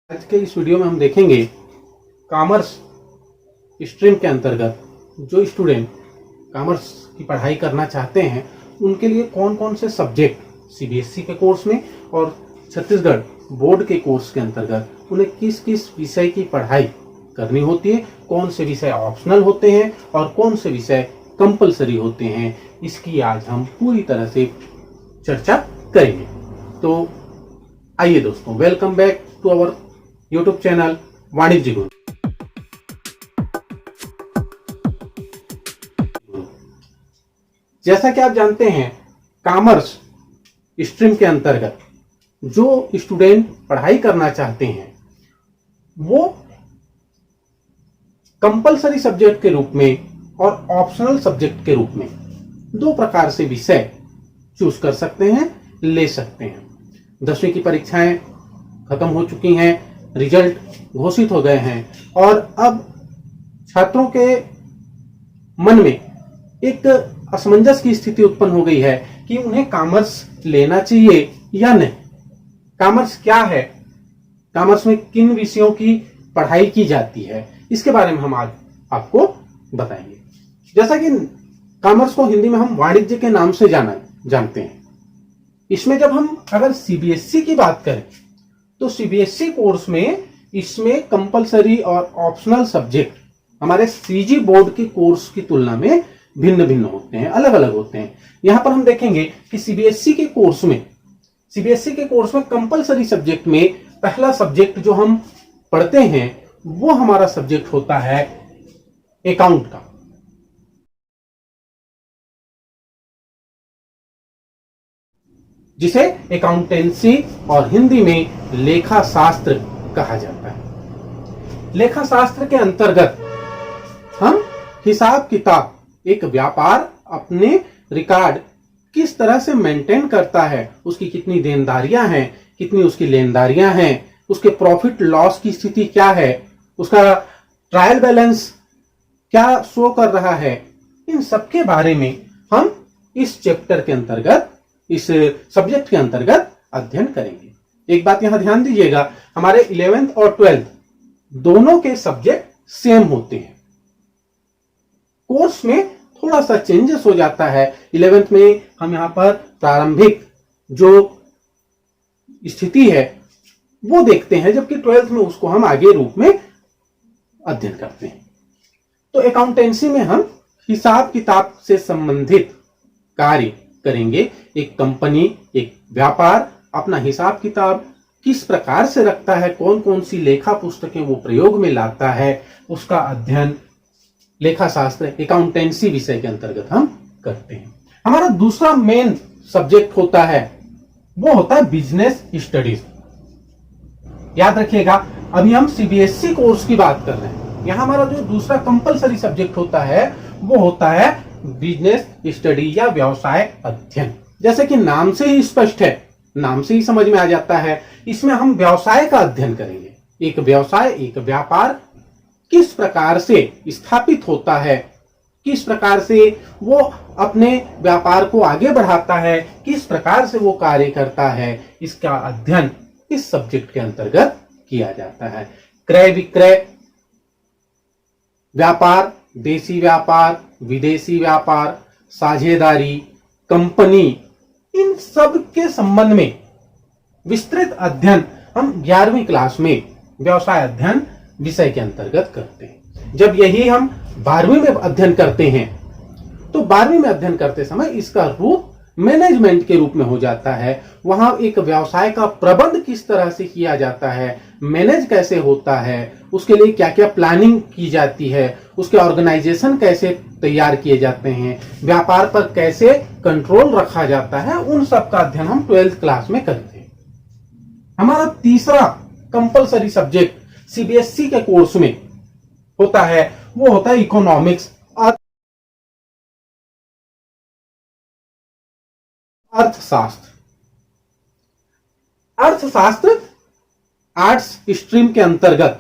आज के इस वीडियो में हम देखेंगे कॉमर्स स्ट्रीम के अंतर्गत जो स्टूडेंट कॉमर्स की पढ़ाई करना चाहते हैं उनके लिए कौन कौन से सब्जेक्ट सीबीएसई के कोर्स में और छत्तीसगढ़ बोर्ड के कोर्स के अंतर्गत उन्हें किस किस विषय की पढ़ाई करनी होती है, कौन से विषय ऑप्शनल होते हैं और कौन से विषय कंपलसरी होते हैं, इसकी आज हम पूरी तरह से चर्चा करेंगे। तो आइए दोस्तों, welcome back to our YouTube channel Vanijya Guru. जैसा कि आप जानते हैं, कॉमर्स स्ट्रीम के अंतर्गत जो स्टूडेंट पढ़ाई करना चाहते हैं वो कंपलसरी सब्जेक्ट के रूप में और ऑप्शनल सब्जेक्ट के रूप में दो प्रकार से विषय चूज कर सकते हैं, ले सकते हैं। 10वीं की परीक्षाएं खत्म हो चुकी हैं, रिजल्ट घोषित हो गए हैं और अब छात्रों के मन में एक असमंजस की स्थिति उत्पन्न हो गई है कि उन्हें कॉमर्स लेना चाहिए या नहीं। कॉमर्स क्या है, कॉमर्स में किन विषयों की पढ़ाई की जाती है, इसके बारे में हम आज आपको बताएंगे। जैसा कि कॉमर्स को हिंदी में हम वाणिज्य के नाम से जानते हैं। इसमें जब हम अगर सीबीएसई की बात करें तो सीबीएसई कोर्स में इसमें कंपलसरी और ऑप्शनल सब्जेक्ट हमारे सीजी बोर्ड के कोर्स की तुलना में भिन्न भिन्न होते हैं, अलग अलग होते हैं। यहां पर हम देखेंगे कि सीबीएसई के कोर्स में कंपलसरी सब्जेक्ट में पहला सब्जेक्ट जो हम पढ़ते हैं वो हमारा सब्जेक्ट होता है अकाउंट का। जिसे अकाउंटेंसी और हिंदी में लेखा शास्त्र कहा जाता है। लेखा शास्त्र के अंतर्गत हम हिसाब किताब, एक व्यापार अपने रिकॉर्ड किस तरह से मेंटेन करता है, उसकी कितनी देनदारियां हैं, कितनी उसकी लेनदारियां हैं, उसके प्रॉफिट लॉस की स्थिति क्या है, उसका ट्रायल बैलेंस क्या शो कर रहा है, इन सब के बारे में हम इस चैप्टर के अंतर्गत, इस सब्जेक्ट के अंतर्गत अध्ययन करेंगे। एक बात यहां ध्यान दीजिएगा, हमारे 11th और 12th दोनों के सब्जेक्ट सेम होते हैं। कोर्स में थोड़ा सा चेंजेस हो जाता है। 11th में हम यहां पर प्रारंभिक जो स्थिति है वो देखते हैं, जबकि 12th में उसको हम आगे रूप में अध्ययन करते हैं। तो अकाउंटेंसी में हम हिसाब किताब से संबंधित कार्य करेंगे। एक कंपनी, एक व्यापार अपना हिसाब किताब किस प्रकार से रखता है, कौन कौन सी लेखा पुस्तकें वो प्रयोग में लाता है, उसका अध्ययन लेखा शास्त्र अकाउंटेंसी विषय के अंतर्गत हम करते हैं। हमारा दूसरा मेन सब्जेक्ट होता है वो होता है बिजनेस स्टडीज। याद रखिएगा, अभी हम सीबीएसई कोर्स की बात कर रहे हैं। यहां हमारा जो दूसरा कंपलसरी सब्जेक्ट होता है वो होता है बिजनेस स्टडी या व्यवसाय अध्ययन। जैसे कि नाम से ही स्पष्ट है, नाम से ही समझ में आ जाता है, इसमें हम व्यवसाय का अध्ययन करेंगे। एक व्यवसाय, एक व्यापार किस प्रकार से स्थापित होता है, किस प्रकार से वो अपने व्यापार को आगे बढ़ाता है, किस प्रकार से वो कार्य करता है, इसका अध्ययन इस सब्जेक्ट के अंतर्गत किया जाता है। क्रय विक्रय, व्यापार, देशी व्यापार, विदेशी व्यापार, साझेदारी, कंपनी, इन सब के संबंध में विस्तृत अध्ययन हम 11वीं क्लास में व्यवसाय अध्ययन विषय के अंतर्गत करते हैं। जब यही हम 12वीं में अध्ययन करते हैं तो 12वीं में अध्ययन करते समय इसका रूप मैनेजमेंट के रूप में हो जाता है। वहां एक व्यवसाय का प्रबंध किस तरह से किया जाता है, मैनेज कैसे होता है, उसके लिए क्या क्या प्लानिंग की जाती है, उसके ऑर्गेनाइजेशन कैसे तैयार किए जाते हैं, व्यापार पर कैसे कंट्रोल रखा जाता है, उन सब का अध्ययन हम 12th क्लास में करते हैं। हमारा तीसरा कंपलसरी सब्जेक्ट सीबीएसई के कोर्स में होता है वो होता है इकोनॉमिक्स, अर्थशास्त्र। अर्थशास्त्र आर्ट्स स्ट्रीम के अंतर्गत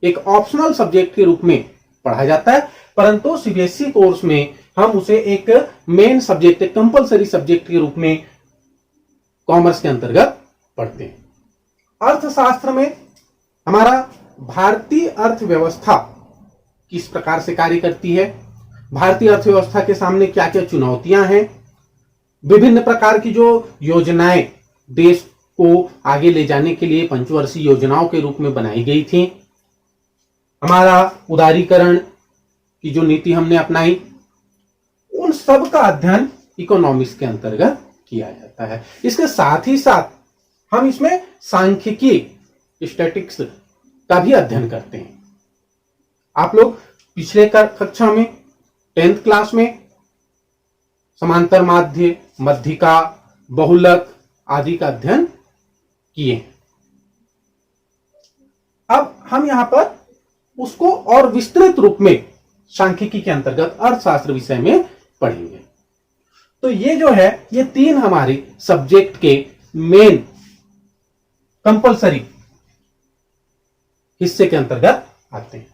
एक ऑप्शनल सब्जेक्ट के रूप में पढ़ा जाता है, परंतु सीबीएसई कोर्स में हम उसे एक मेन सब्जेक्ट, एक कंपलसरी सब्जेक्ट के रूप में कॉमर्स के अंतर्गत पढ़ते हैं। अर्थशास्त्र में हमारा भारतीय अर्थव्यवस्था किस प्रकार से कार्य करती है, भारतीय अर्थव्यवस्था के सामने क्या क्या चुनौतियां हैं, विभिन्न प्रकार की जो योजनाएं देश को आगे ले जाने के लिए पंचवर्षीय योजनाओं के रूप में बनाई गई थी, हमारा उदारीकरण की जो नीति हमने अपनाई, उन सब का अध्ययन इकोनॉमिक्स के अंतर्गत किया जाता है। इसके साथ ही साथ हम इसमें सांख्यिकी स्टैटिस्टिक्स का भी अध्ययन करते हैं। आप लोग पिछले कक्षा में 10th क्लास में समांतर माध्य, मध्यिका, बहुलक आदि का अध्ययन किए। अब हम यहां पर उसको और विस्तृत रूप में सांख्यिकी के अंतर्गत अर्थशास्त्र विषय में पढ़ेंगे। तो ये जो है, ये 3 हमारे सब्जेक्ट के मेन कंपलसरी हिस्से के अंतर्गत आते हैं।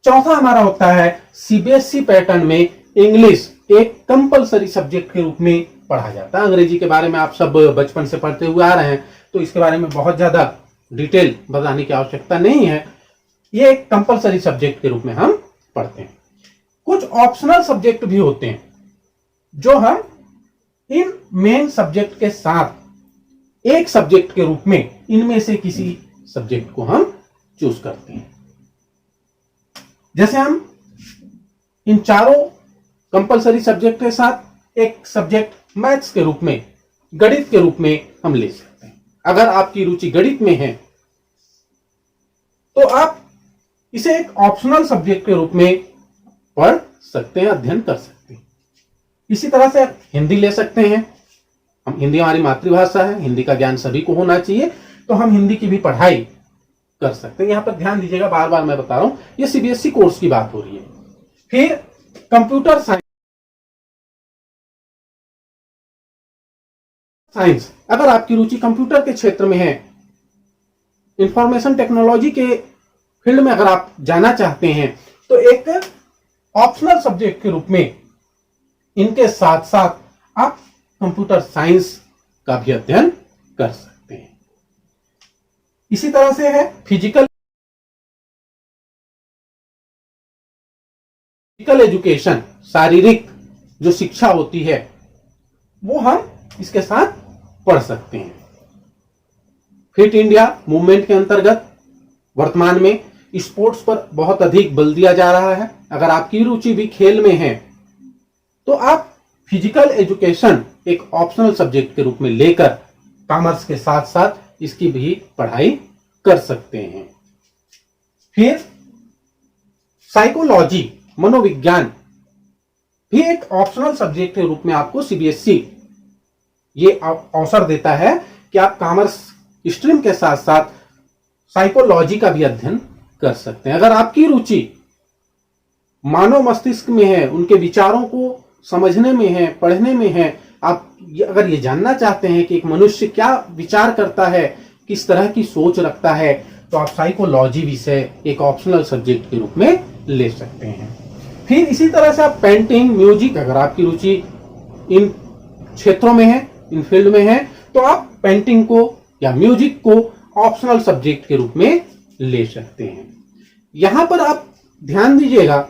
चौथा हमारा होता है सीबीएसई पैटर्न में इंग्लिश एक कंपलसरी सब्जेक्ट के रूप में पढ़ा जाता है। अंग्रेजी के बारे में आप सब बचपन से पढ़ते हुए आ रहे हैं, तो इसके बारे में बहुत ज्यादा डिटेल बताने की आवश्यकता नहीं है। ये एक कंपलसरी सब्जेक्ट के रूप में हम पढ़ते हैं। कुछ ऑप्शनल सब्जेक्ट भी होते हैं जो हम इन मेन सब्जेक्ट के साथ एक सब्जेक्ट के रूप में इनमें से किसी सब्जेक्ट को हम चूज करते हैं। जैसे हम इन चारों कंपलसरी सब्जेक्ट के साथ एक सब्जेक्ट मैथ्स के रूप में, गणित के रूप में हम ले सकते हैं। अगर आपकी रुचि गणित में है तो आप इसे एक ऑप्शनल सब्जेक्ट के रूप में पढ़ सकते हैं, अध्ययन कर सकते हैं। इसी तरह से आप हिंदी ले सकते हैं। हम हिंदी हमारी मातृभाषा है, हिंदी का ज्ञान सभी को होना चाहिए, तो हम हिंदी की भी पढ़ाई कर सकते हैं। यहां पर ध्यान दीजिएगा, बार बार मैं बता रहा हूं, ये सीबीएसई कोर्स की बात हो रही है। फिर कंप्यूटर साइंस, अगर आपकी रुचि कंप्यूटर के क्षेत्र में है, इंफॉर्मेशन टेक्नोलॉजी के फील्ड में अगर आप जाना चाहते हैं, तो एक ऑप्शनल सब्जेक्ट के रूप में इनके साथ साथ आप कंप्यूटर साइंस का भी अध्ययन कर सकते हैं। इसी तरह से है फिजिकल एजुकेशन, शारीरिक जो शिक्षा होती है वो हम इसके साथ पढ़ सकते हैं। फिट इंडिया मूवमेंट के अंतर्गत वर्तमान में स्पोर्ट्स पर बहुत अधिक बल दिया जा रहा है। अगर आपकी रुचि भी खेल में है तो आप फिजिकल एजुकेशन एक ऑप्शनल सब्जेक्ट के रूप में लेकर कॉमर्स के साथ साथ इसकी भी पढ़ाई कर सकते हैं। फिर साइकोलॉजी, मनोविज्ञान भी एक ऑप्शनल सब्जेक्ट के रूप में आपको सीबीएसई ये अवसर देता है कि आप कॉमर्स स्ट्रीम के साथ साथ साइकोलॉजी का भी अध्ययन कर सकते हैं। अगर आपकी रुचि मानव मस्तिष्क में है, उनके विचारों को समझने में है, पढ़ने में है, आप अगर ये जानना चाहते हैं कि एक मनुष्य क्या विचार करता है, किस तरह की सोच रखता है, तो आप साइकोलॉजी विषय एक ऑप्शनल सब्जेक्ट के रूप में ले सकते हैं। फिर इसी तरह से आप पेंटिंग, म्यूजिक, अगर आपकी रुचि इन क्षेत्रों में है, इन फील्ड में है, तो आप पेंटिंग को या म्यूजिक को ऑप्शनल सब्जेक्ट के रूप में ले सकते हैं। यहां पर आप ध्यान दीजिएगा,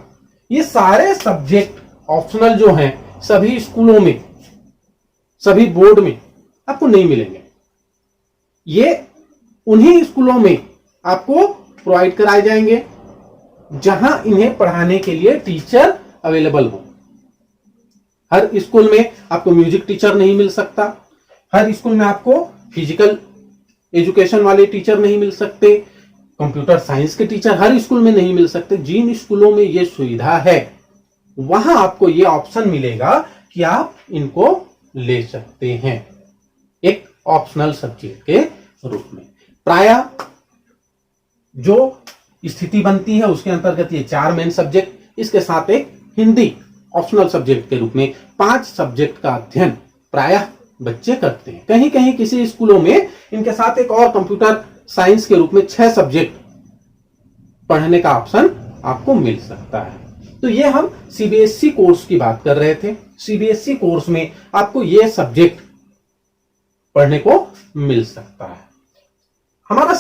ये सारे सब्जेक्ट ऑप्शनल जो हैं सभी स्कूलों में, सभी बोर्ड में आपको नहीं मिलेंगे। ये उन्हीं स्कूलों में आपको प्रोवाइड कराए जाएंगे जहां इन्हें पढ़ाने के लिए टीचर अवेलेबल हो। हर स्कूल में आपको म्यूजिक टीचर नहीं मिल सकता, हर स्कूल में आपको फिजिकल एजुकेशन वाले टीचर नहीं मिल सकते, कंप्यूटर साइंस के टीचर हर स्कूल में नहीं मिल सकते। जिन स्कूलों में ये सुविधा है वहां आपको ये ऑप्शन मिलेगा कि आप इनको ले सकते हैं एक ऑप्शनल सब्जेक्ट के रूप में। प्रायः जो स्थिति बनती है उसके अंतर्गत ये 4 मेन सब्जेक्ट, इसके साथ एक हिंदी ऑप्शनल सब्जेक्ट के रूप में 5 सब्जेक्ट का अध्ययन प्रायः बच्चे करते हैं। कहीं कहीं किसी स्कूलों में इनके साथ एक और कंप्यूटर साइंस के रूप में 6 सब्जेक्ट पढ़ने का ऑप्शन आपको मिल सकता है। तो ये हम सीबीएसई कोर्स की बात कर रहे थे। सीबीएसई कोर्स में आपको ये सब्जेक्ट पढ़ने को मिल सकता है। हमारा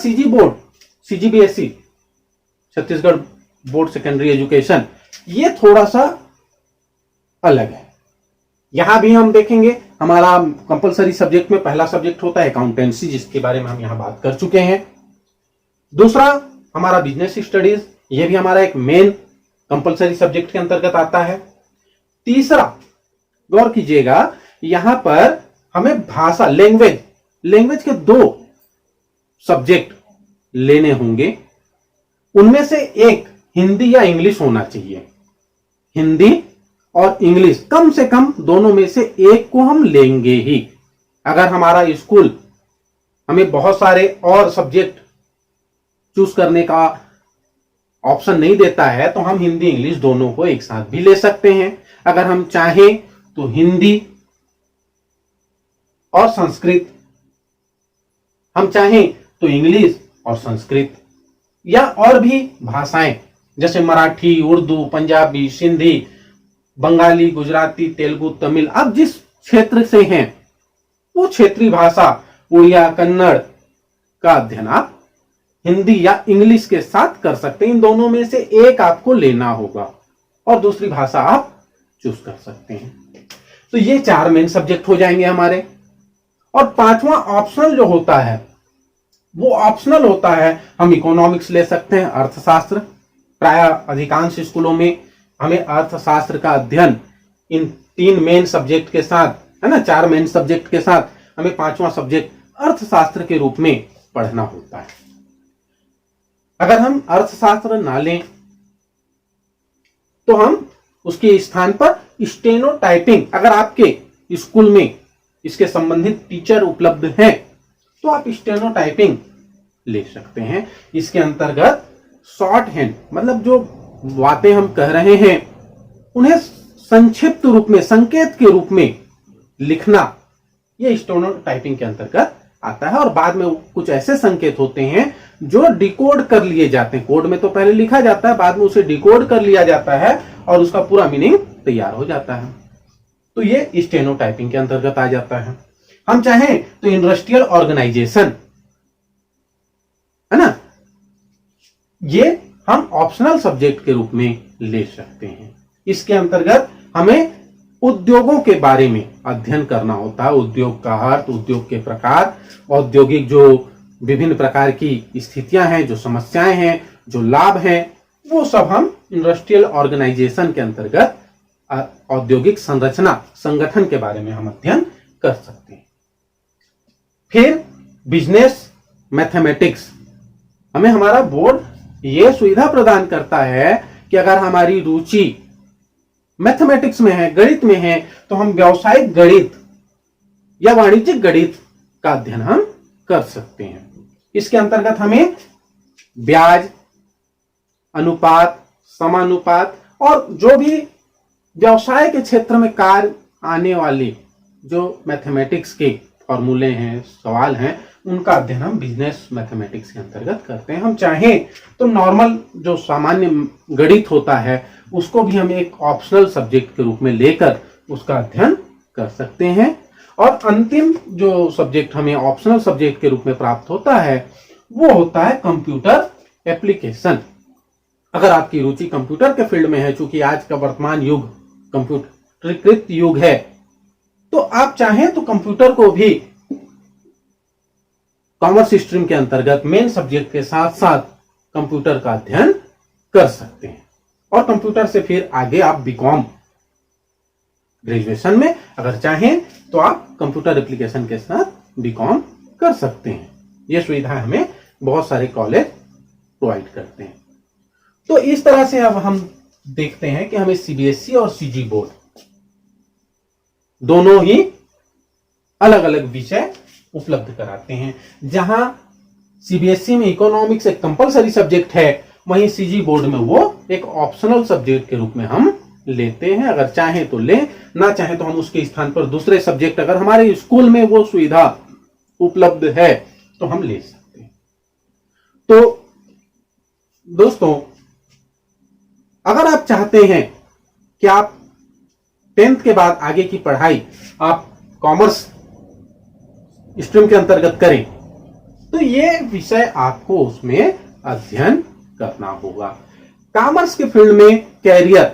CGBSE Chhattisgarh board secondary education, ये थोड़ा सा अलग है। यहां भी हम देखेंगे हमारा कंपलसरी सब्जेक्ट में पहला सब्जेक्ट होता है अकाउंटेंसी, जिसके बारे में हम यहां बात कर चुके हैं। दूसरा हमारा बिजनेस स्टडीज, ये भी हमारा एक मेन कंपलसरी सब्जेक्ट के अंतर्गत आता है। तीसरा गौर कीजिएगा, यहां पर हमें भाषा लैंग्वेज के 2 सब्जेक्ट लेने होंगे। उनमें से एक हिंदी या इंग्लिश होना चाहिए। हिंदी और इंग्लिश कम से कम दोनों में से एक को हम लेंगे ही। अगर हमारा स्कूल हमें बहुत सारे और सब्जेक्ट चूज करने का ऑप्शन नहीं देता है तो हम हिंदी इंग्लिश दोनों को एक साथ भी ले सकते हैं। अगर हम चाहें तो हिंदी और संस्कृत, हम चाहें तो इंग्लिश और संस्कृत, या और भी भाषाएं जैसे मराठी, उर्दू, पंजाबी, सिंधी, बंगाली, गुजराती, तेलुगु, तमिल, आप जिस क्षेत्र से हैं वो क्षेत्रीय भाषा, उड़िया, कन्नड़ का अध्ययन आप हिंदी या इंग्लिश के साथ कर सकते हैं। इन दोनों में से एक आपको लेना होगा और दूसरी भाषा आप चूज कर सकते हैं। तो ये 4 मेन सब्जेक्ट हो जाएंगे हमारे। और 5वां ऑप्शनल जो होता है वो ऑप्शनल होता है, हम इकोनॉमिक्स ले सकते हैं, अर्थशास्त्र। प्राय अधिकांश स्कूलों में हमें अर्थशास्त्र का अध्ययन इन 3 मेन सब्जेक्ट के साथ, है ना, 4 मेन सब्जेक्ट के साथ हमें 5वां सब्जेक्ट अर्थशास्त्र के रूप में पढ़ना होता है। अगर हम अर्थशास्त्र ना लें तो हम उसके स्थान पर स्टेनोटाइपिंग, अगर आपके स्कूल में इसके संबंधित टीचर उपलब्ध हैं तो आप स्टेनोटाइपिंग ले सकते हैं। इसके अंतर्गत शॉर्ट हैंड, मतलब जो बातें हम कह रहे हैं उन्हें संक्षिप्त रूप में, संकेत के रूप में लिखना, ये स्टेनोटाइपिंग के अंतर्गत आता है। और बाद में कुछ ऐसे संकेत होते हैं जो डिकोड कर लिए जाते हैं। कोड में तो पहले लिखा जाता है, बाद में उसे डिकोड कर लिया जाता है और उसका पूरा मीनिंग तैयार हो जाता है। तो ये स्टेनोटाइपिंग के अंतर्गत आ जाता है। हम चाहें तो इंडस्ट्रियल ऑर्गेनाइजेशन, है ना, ये हम ऑप्शनल सब्जेक्ट के रूप में ले सकते हैं। इसके अंतर्गत हमें उद्योगों के बारे में अध्ययन करना होता है। उद्योग का अर्थ, उद्योग के प्रकार, औद्योगिक जो विभिन्न प्रकार की स्थितियां हैं, जो समस्याएं हैं, जो लाभ हैं, वो सब हम इंडस्ट्रियल ऑर्गेनाइजेशन के अंतर्गत औद्योगिक संरचना, संगठन के बारे में हम अध्ययन कर सकते हैं। फिर बिजनेस मैथमेटिक्स, हमें हमारा बोर्ड ये सुविधा प्रदान करता है कि अगर हमारी रुचि मैथमेटिक्स में है, गणित में है, तो हम व्यावसायिक गणित या वाणिज्यिक गणित का अध्ययन हम कर सकते हैं। इसके अंतर्गत हमें ब्याज, अनुपात, समानुपात और जो भी व्यवसाय के क्षेत्र में कार्य आने वाले जो मैथमेटिक्स के फॉर्मूले हैं, सवाल हैं, उनका अध्ययन हम बिजनेस मैथमेटिक्स के अंतर्गत करते हैं। हम चाहें तो नॉर्मल जो सामान्य गणित होता है उसको भी हम एक ऑप्शनल सब्जेक्ट के रूप में लेकर उसका अध्ययन कर सकते हैं। और अंतिम जो सब्जेक्ट हमें ऑप्शनल सब्जेक्ट के रूप में प्राप्त होता है वो होता है कंप्यूटर एप्लीकेशन। अगर आपकी रुचि कंप्यूटर के फील्ड में है, चूंकि आज का वर्तमान युग कंप्यूटरीकृत युग है, तो आप चाहें तो कंप्यूटर को भी कॉमर्स स्ट्रीम के अंतर्गत मेन सब्जेक्ट के साथ साथ कंप्यूटर का अध्ययन कर सकते हैं। और कंप्यूटर से फिर आगे आप बीकॉम ग्रेजुएशन में अगर चाहें तो आप कंप्यूटर एप्लीकेशन के साथ बीकॉम कर सकते हैं। यह सुविधा हमें बहुत सारे कॉलेज प्रोवाइड करते हैं। तो इस तरह से अब हम देखते हैं कि हमें सीबीएसई और सीजी बोर्ड दोनों ही अलग अलग विषय उपलब्ध कराते हैं। जहां सीबीएसई में इकोनॉमिक्स एक कंपलसरी सब्जेक्ट है, वहीं सीजी बोर्ड में वो एक ऑप्शनल सब्जेक्ट के रूप में हम लेते हैं। अगर चाहें तो लें, ना चाहें तो हम उसके स्थान पर दूसरे सब्जेक्ट, अगर हमारे स्कूल में वो सुविधा उपलब्ध है तो हम ले सकते हैं। तो दोस्तों, अगर आप चाहते हैं कि आप 10th के बाद आगे की पढ़ाई आप कॉमर्स स्ट्रीम के अंतर्गत करें, तो ये विषय आपको उसमें अध्ययन करना होगा। कॉमर्स के फील्ड में कैरियर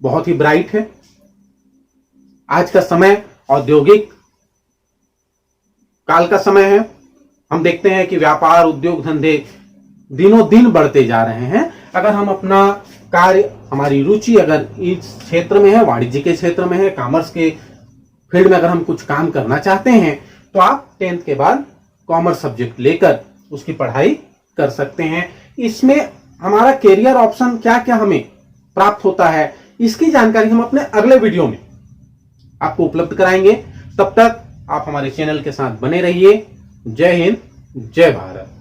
बहुत ही ब्राइट है। आज का समय औद्योगिक काल का समय है। हम देखते हैं कि व्यापार, उद्योग धंधे दिनों दिन बढ़ते जा रहे हैं। अगर हम अपना कार्य, हमारी रुचि अगर इस क्षेत्र में है, वाणिज्य के क्षेत्र में है, कॉमर्स के फील्ड में अगर हम कुछ काम करना चाहते हैं, तो आप 10th के बाद कॉमर्स सब्जेक्ट लेकर उसकी पढ़ाई कर सकते हैं। इसमें हमारा कैरियर ऑप्शन क्या क्या हमें प्राप्त होता है, इसकी जानकारी हम अपने अगले वीडियो में आपको उपलब्ध कराएंगे। तब तक आप हमारे चैनल के साथ बने रहिए। जय हिंद, जय भारत।